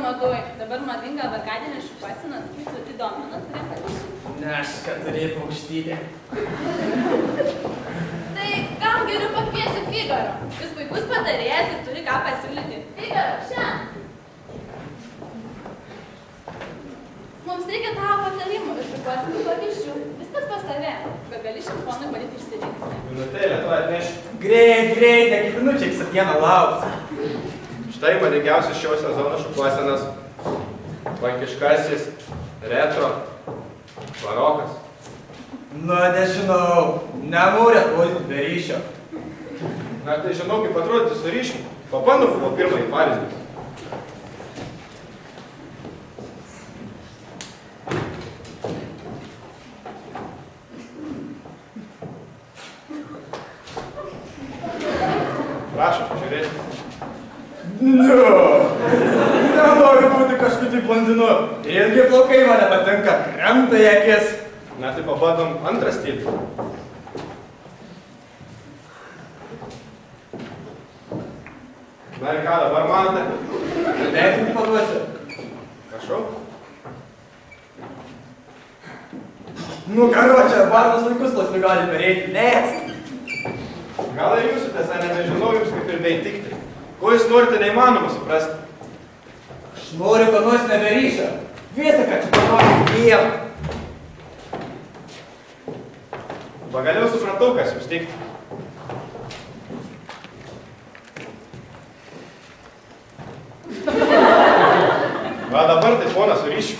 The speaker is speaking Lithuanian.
madoj. Dabar madinga avokadinė šukuosena, skaičiuoti domina, turėtų pavyzdžiui. Neška turėjai paukštytę. Tai gal geriau pakviesiu Figaro. Jis puikus patarėjas ir turi ką pasiūlyti. Figaro, šiandien. Mums reikia tavo patarimų ir šukuosenų pavyzdžių. Viskas pas tave. Bet gali šiam ponui bandyti išsirinkti. Minutėlę, tu atneši. Greit, nekitinu čia visą dieną laukti. Štai madingiausias šio sezono šukuosenas. Vankiškasis, retro, barokas. Nu, nežinau, nemūrė atrodyti be ryšio. Na, tai žinau, kaip atrodyti su ryšiu. Pabandom po pirmąjį pavyzdį. Prašom, pažiūrėti. Nenoriu būti kažkaip blondinu. Ilgi plaukai man nepatinka, kremta į akis. Na, tai pabandom antrą stilių. Na ir ką dabar manote? Leidžiu paduosiu. Prašau. Nu, karočią, bardas laikus lasnių gali pereiti. Lėts. Gal ir jūsų tiesa, nebežinau jums kaip ir beįtikti. Ko jūs norite, neįmanoma suprasti. Aš noriu, kad nors neberyšio. Visą, kad čia panoriu Dievą. Pagaliau supratau, kas jums tikti. Va dabar tai ponas su ryšiu.